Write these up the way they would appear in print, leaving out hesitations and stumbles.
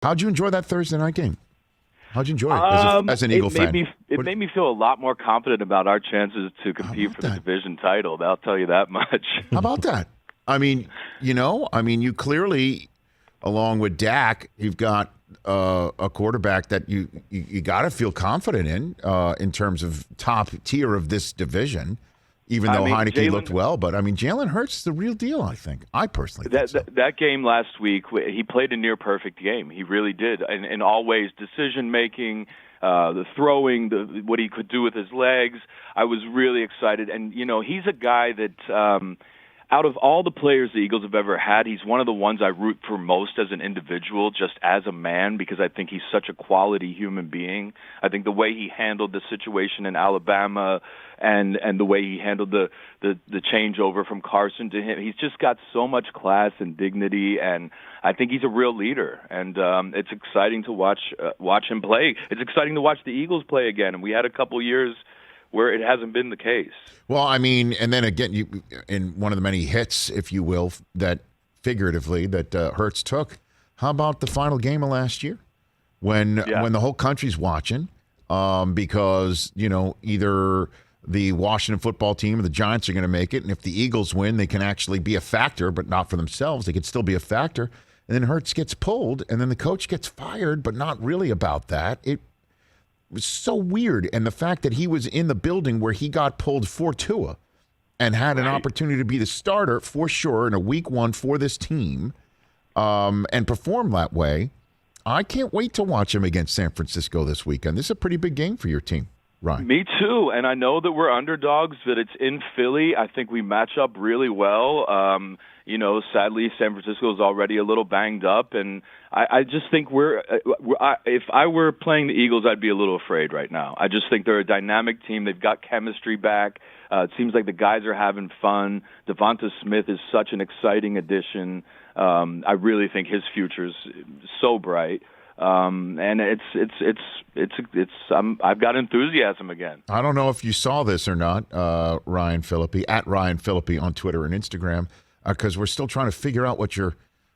How'd you enjoy that Thursday night game? How'd you enjoy it as an Eagle fan? It made me feel a lot more confident about our chances to compete for the division title. I'll tell you that much. How about that? I mean, you clearly, along with Dak, you've got a quarterback that you got to feel confident in terms of top tier of this division. Even though Heineke looked well, but Jalen Hurts is the real deal. I think. I personally think so. That game last week, he played a near perfect game. He really did, in all ways, decision making, the throwing, what he could do with his legs. I was really excited, and he's a guy that. Out of all the players the Eagles have ever had, he's one of the ones I root for most as an individual, just as a man, because I think he's such a quality human being. I think the way he handled the situation in Alabama and the way he handled the changeover from Carson to him, he's just got so much class and dignity, and I think he's a real leader. And it's exciting to watch him play. It's exciting to watch the Eagles play again, and we had a couple years where it hasn't been the case. Well, and then again, you in one of the many hits, if you will, that figuratively that Hurts took. How about the final game of last year, when the whole country's watching, because either the Washington football team or the Giants are going to make it, and if the Eagles win, they can actually be a factor, but not for themselves. They can still be a factor, and then Hurts gets pulled, and then the coach gets fired, but not really about that. It was so weird. And the fact that he was in the building where he got pulled for Tua and had an opportunity to be the starter for sure in a week one for this team and perform that way. I can't wait to watch him against San Francisco this weekend. This is a pretty big game for your team, Ryan. Me too. And I know that we're underdogs, but it's in Philly. I think we match up really well. Sadly, San Francisco is already a little banged up, and I just think if I were playing the Eagles, I'd be a little afraid right now. I just think they're a dynamic team. They've got chemistry back. It seems like the guys are having fun. Devonta Smith is such an exciting addition. I really think his future's so bright. And I've got enthusiasm again. I don't know if you saw this or not, Ryan Phillippe, at Ryan Phillippe on Twitter and Instagram, because we're still trying to figure out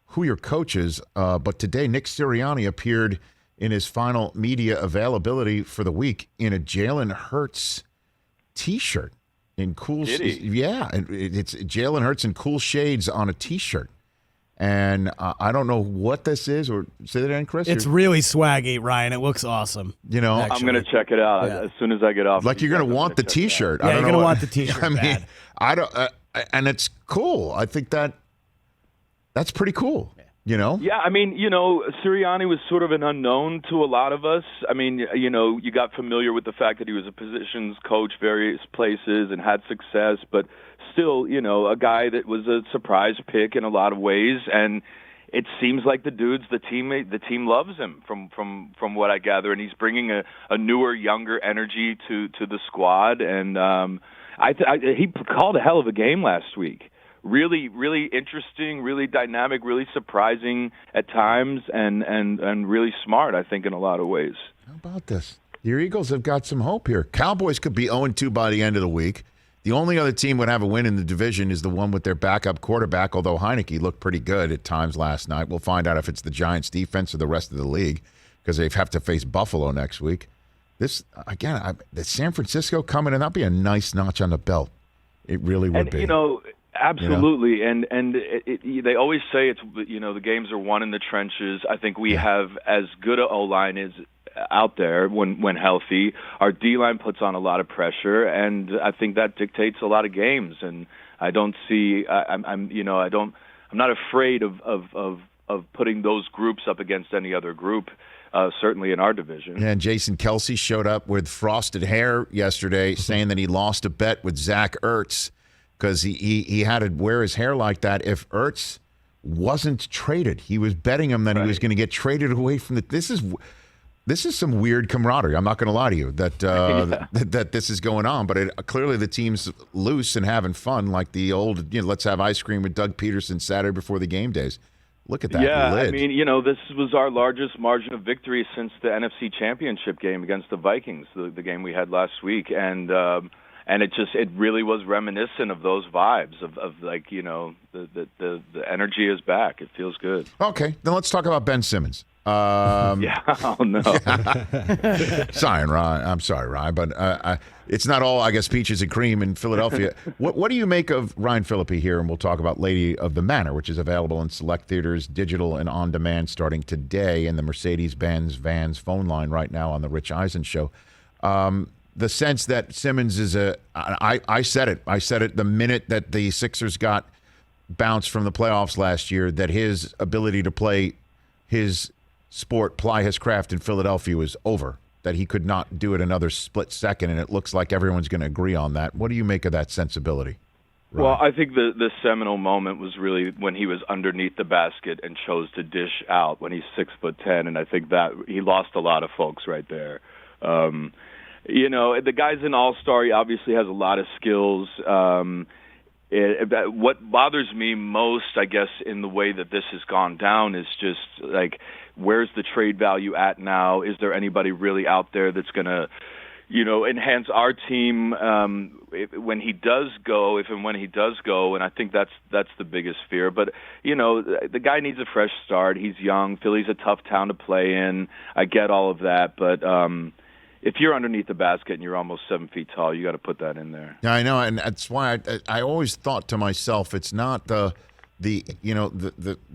who your coach is. But today, Nick Sirianni appeared in his final media availability for the week in a Jalen Hurts T-shirt in cool. Yeah, it's Jalen Hurts in cool shades on a T-shirt. And I don't know what this is, or say that again, Chris? It's really swaggy, Ryan. It looks awesome. I'm going to check it out as soon as I get off. Like, you're going to want the T-shirt. Yeah, you're going to want the T-shirt. I mean, I don't, and it's cool. I think that's pretty cool. Yeah, Sirianni was sort of an unknown to a lot of us. I mean, you got familiar with the fact that he was a positions coach various places and had success, but still, a guy that was a surprise pick in a lot of ways. And it seems like the team loves him from what I gather, and he's bringing a newer, younger energy to the squad. And he called a hell of a game last week. Really, really interesting, really dynamic, really surprising at times, and really smart, I think, in a lot of ways. How about this? Your Eagles have got some hope here. Cowboys could be 0-2 by the end of the week. The only other team would have a win in the division is the one with their backup quarterback, although Heineke looked pretty good at times last night. We'll find out if it's the Giants' defense or the rest of the league, because they have to face Buffalo next week. This, again, the San Francisco coming, and that'll be a nice notch on the belt. It really would be. Absolutely, and they always say it's the games are won in the trenches. I think we have as good a O-line as out there when healthy. Our D-line puts on a lot of pressure, and I think that dictates a lot of games. And I don't see I'm not afraid of putting those groups up against any other group. Certainly in our division. Yeah, and Jason Kelsey showed up with frosted hair yesterday, saying that he lost a bet with Zach Ertz, because he had to wear his hair like that if Ertz wasn't traded. He was betting him that he was going to get traded away from the. This is some weird camaraderie. I'm not going to lie to you that that this is going on, but clearly the team's loose and having fun, like the old let's have ice cream with Doug Peterson Saturday before the game days. Look at that. Yeah, lid. I mean, this was our largest margin of victory since the NFC Championship game against the Vikings, the game we had last week, and it really was reminiscent of those vibes of like the energy is back. It feels good. Okay, then let's talk about Ben Simmons. Yeah. Oh no. Sorry, Ryan. I'm sorry, Ryan, but it's not all, I guess, peaches and cream in Philadelphia. What do you make of Ryan Phillippe here? And we'll talk about Lady of the Manor, which is available in select theaters, digital and on demand starting today, and the Mercedes-Benz Vans phone line right now on the Rich Eisen Show. The sense that Simmons is I said it. I said it the minute that the Sixers got bounced from the playoffs last year, that his ability to play his sport, ply his craft in Philadelphia was over, that he could not do it another split second, and it looks like everyone's going to agree on that. What do you make of that sensibility, Ryan? Well, I think the seminal moment was really when he was underneath the basket and chose to dish out when he's 6'10", and I think that he lost a lot of folks right there. The guy's an all-star. He obviously has a lot of skills. What bothers me most, I guess, in the way that this has gone down is just like, where's the trade value at now? Is there anybody really out there that's going to, enhance our team when he does go, if and when he does go? And I think that's the biggest fear. But, the guy needs a fresh start. He's young. Philly's a tough town to play in. I get all of that. But if you're underneath the basket and you're almost 7 feet tall, you got to put that in there. Yeah, I know, and that's why I always thought to myself, it's not the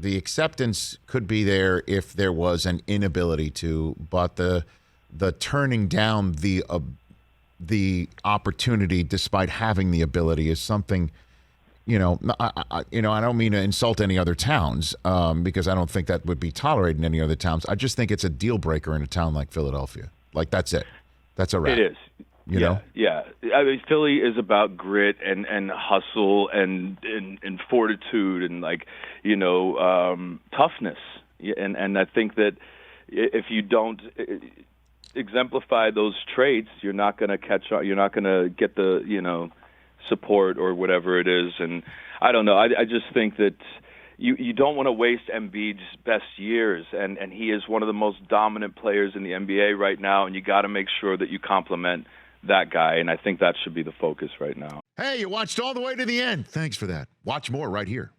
acceptance could be there if there was an inability to, but the turning down the opportunity despite having the ability is something. I don't mean to insult any other towns because I don't think that would be tolerated in any other towns. I just think it's a deal breaker in a town like Philadelphia. Like, that's it. That's a wrap. It is. You know? Yeah. I mean, Philly is about grit and hustle and fortitude and toughness. And I think that if you don't exemplify those traits, you're not going to catch on. You're not going to get the support or whatever it is. And I don't know. I just think that you don't want to waste Embiid's best years, and he is one of the most dominant players in the NBA right now, and you got to make sure that you complement that guy, and I think that should be the focus right now. Hey, you watched all the way to the end. Thanks for that. Watch more right here.